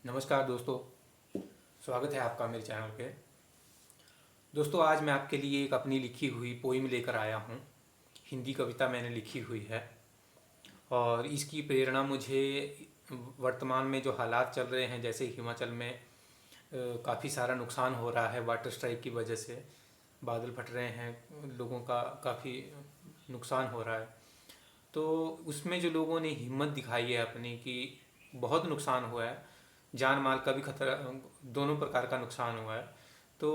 नमस्कार दोस्तों। स्वागत है आपका मेरे चैनल पे। दोस्तों, आज मैं आपके लिए एक अपनी लिखी हुई पोइम लेकर आया हूँ। हिंदी कविता मैंने लिखी हुई है और इसकी प्रेरणा मुझे वर्तमान में जो हालात चल रहे हैं, जैसे हिमाचल में काफ़ी सारा नुकसान हो रहा है वाटर स्ट्राइक की वजह से। बादल फट रहे हैं, लोगों का काफ़ी नुकसान हो रहा है। तो उसमें जो लोगों ने हिम्मत दिखाई है अपनी कि बहुत नुकसान हुआ है, जान माल का भी खतरा, दोनों प्रकार का नुकसान हुआ है। तो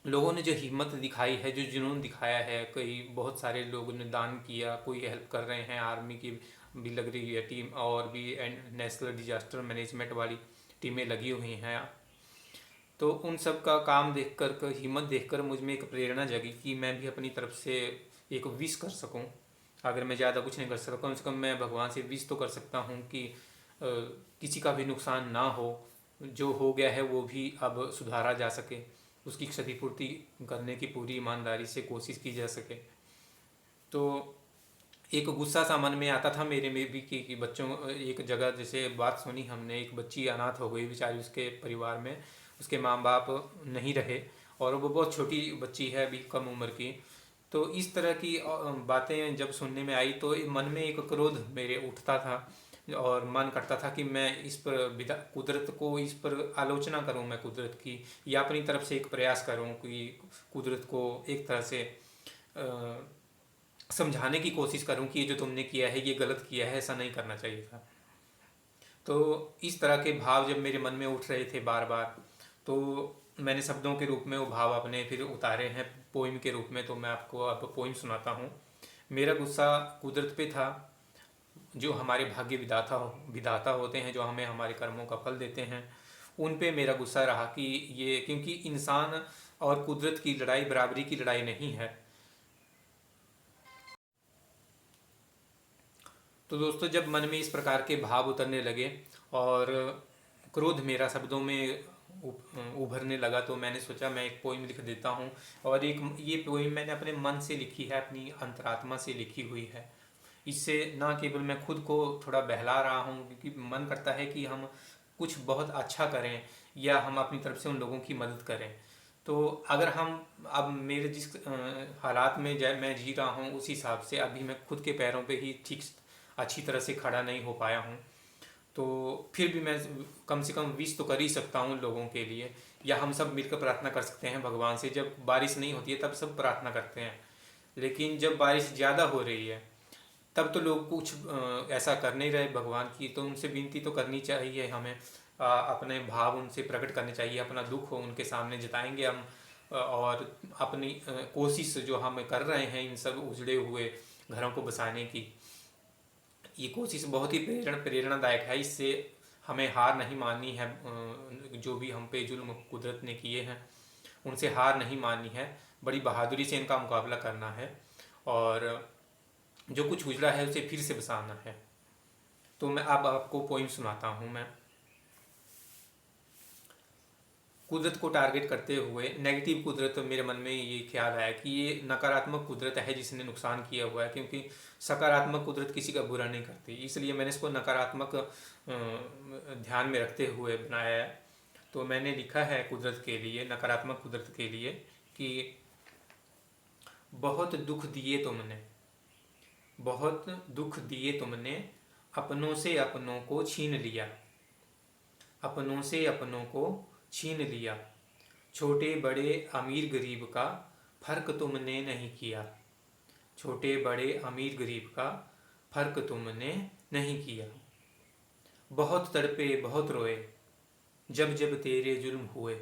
लोगों ने जो हिम्मत दिखाई है, जो जुनून दिखाया है, कई बहुत सारे लोगों ने दान किया, कोई हेल्प कर रहे हैं, आर्मी की भी लग रही है टीम और भी नेशनल डिजास्टर मैनेजमेंट वाली टीमें लगी हुई हैं। तो उन सब का काम देखकर, हिम्मत देखकर मुझ में एक प्रेरणा जगी कि मैं भी अपनी तरफ से एक विश कर सकूं। अगर मैं ज़्यादा कुछ नहीं कर सकता, कम से कम मैं भगवान से विश तो कर सकता हूं कि किसी का भी नुकसान ना हो, जो हो गया है वो भी अब सुधारा जा सके, उसकी क्षतिपूर्ति करने की पूरी ईमानदारी से कोशिश की जा सके। तो एक गुस्सा सा मन में आता था मेरे में भी कि बच्चों, एक जगह जैसे बात सुनी हमने, एक बच्ची अनाथ हो गई बेचारी, उसके परिवार में उसके माँ बाप नहीं रहे और वो बहुत छोटी बच्ची है, अभी कम उम्र की। तो इस तरह की बातें जब सुनने में आई तो मन में एक क्रोध मेरे उठता था और मन करता था कि मैं इस पर कुदरत को, इस पर आलोचना करूं मैं कुदरत की, या अपनी तरफ से एक प्रयास करूं कि कुदरत को एक तरह से समझाने की कोशिश करूं कि ये जो तुमने किया है ये गलत किया है, ऐसा नहीं करना चाहिए था। तो इस तरह के भाव जब मेरे मन में उठ रहे थे बार बार, तो मैंने शब्दों के रूप में वो भाव अपने फिर उतारे हैं पोइम के रूप में। तो मैं आपको अब पोइम सुनाता हूँ। मेरा गुस्सा कुदरत पे था, जो हमारे भाग्य विधाता होते हैं, जो हमें हमारे कर्मों का फल देते हैं। उन पे मेरा गुस्सा रहा कि ये, क्योंकि इंसान और कुदरत की लड़ाई बराबरी की लड़ाई नहीं है। तो दोस्तों, जब मन में इस प्रकार के भाव उतरने लगे और क्रोध मेरा शब्दों में उभरने लगा, तो मैंने सोचा मैं एक पोइम लिख देता हूँ। और एक ये पोइम मैंने अपने मन से लिखी है, अपनी अंतरात्मा से लिखी हुई है। इससे ना केवल मैं खुद को थोड़ा बहला रहा हूँ, क्योंकि मन करता है कि हम कुछ बहुत अच्छा करें या हम अपनी तरफ से उन लोगों की मदद करें। तो अगर हम, अब मेरे जिस हालात में मैं जी रहा हूँ, उस हिसाब से अभी मैं खुद के पैरों पे ही ठीक अच्छी तरह से खड़ा नहीं हो पाया हूँ। तो फिर भी मैं कम से कम विश तो कर ही सकता हूँ लोगों के लिए, या हम सब मिलकर प्रार्थना कर सकते हैं भगवान से। जब बारिश नहीं होती है तब सब प्रार्थना करते हैं, लेकिन जब बारिश ज़्यादा हो रही है तब तो लोग कुछ ऐसा कर नहीं रहे भगवान की, तो उनसे विनती तो करनी चाहिए हमें। अपने भाव उनसे प्रकट करने चाहिए, अपना दुख हो उनके सामने जताएंगे हम। और अपनी कोशिश जो हम कर रहे हैं इन सब उजड़े हुए घरों को बसाने की, ये कोशिश बहुत ही प्रेरणादायक है। इससे हमें हार नहीं माननी है। जो भी हम पे जुल्म कुदरत ने किए हैं उनसे हार नहीं माननी है, बड़ी बहादुरी से इनका मुकाबला करना है और जो कुछ उजड़ा है उसे फिर से बसाना है। तो मैं अब आपको पोइम सुनाता हूँ मैं। कुदरत को टारगेट करते हुए, नेगेटिव कुदरत, तो मेरे मन में ये ख्याल आया कि ये नकारात्मक कुदरत है जिसने नुकसान किया हुआ है, क्योंकि सकारात्मक कुदरत किसी का बुरा नहीं करती। इसलिए मैंने इसको नकारात्मक ध्यान में रखते हुए बनाया है। तो मैंने लिखा है कुदरत के लिए, नकारात्मक कुदरत के लिए, कि बहुत दुख दिए तुमने, बहुत दुख दिए तुमने, अपनों से अपनों को छीन लिया, अपनों से अपनों को छीन लिया। छोटे बड़े अमीर गरीब का फर्क तुमने नहीं किया, छोटे बड़े अमीर गरीब का फर्क तुमने नहीं किया। बहुत तड़पे बहुत रोए, जब जब तेरे जुल्म हुए,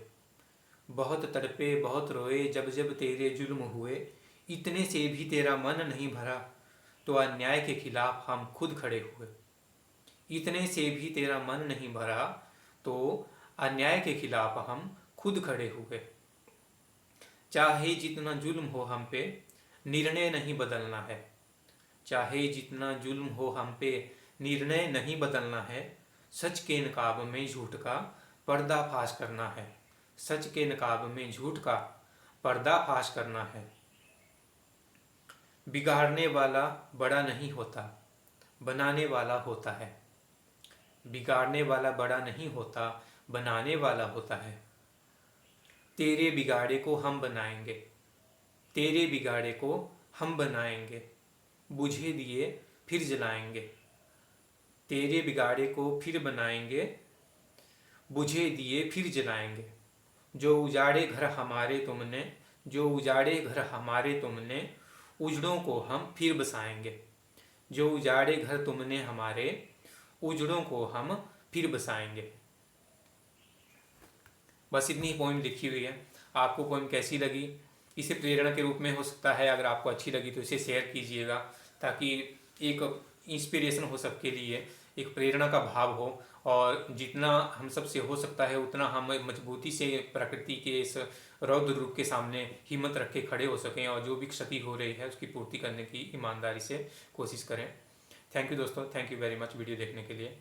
बहुत तड़पे बहुत रोए, जब जब तेरे जुल्म हुए। इतने से भी तेरा मन नहीं भरा, तो अन्याय के खिलाफ हम खुद खड़े हुए। इतने से भी तेरा मन नहीं भरा, तो अन्याय के खिलाफ हम खुद खड़े हुए। चाहे जितना जुल्म हो हम पे, निर्णय नहीं बदलना है। चाहे जितना जुल्म हो हम पे, निर्णय नहीं बदलना है। सच के नकाब में झूठ का पर्दाफाश करना है, सच के नकाब में झूठ का पर्दाफाश करना है। बिगाड़ने वाला बड़ा नहीं होता, बनाने वाला होता है। बिगाड़ने वाला बड़ा नहीं होता, बनाने वाला होता है। तेरे बिगाड़े को हम बनाएंगे, तेरे बिगाड़े को हम बनाएंगे, बुझे दिए फिर जलाएंगे। तेरे बिगाड़े को फिर बनाएंगे, बुझे दिए फिर जलाएंगे। जो उजाड़े घर हमारे तुमने, जो उजाड़े घर हमारे तुमने, उजड़ों को हम फिर बसाएंगे। जो उजाड़े घर तुमने हमारे, उजड़ों को हम फिर बसाएंगे। बस इतनी ही पोइम लिखी हुई है। आपको पोइम कैसी लगी? इसे प्रेरणा के रूप में हो सकता है, अगर आपको अच्छी लगी तो इसे शेयर कीजिएगा, ताकि एक इंस्पिरेशन हो सबके लिए, एक प्रेरणा का भाव हो। और जितना हम सब से हो सकता है उतना हम मजबूती से प्रकृति के इस रौद्र रूप के सामने हिम्मत रख के खड़े हो सकें, और जो भी क्षति हो रही है उसकी पूर्ति करने की ईमानदारी से कोशिश करें। थैंक यू दोस्तों, thank you very much video देखने के लिए।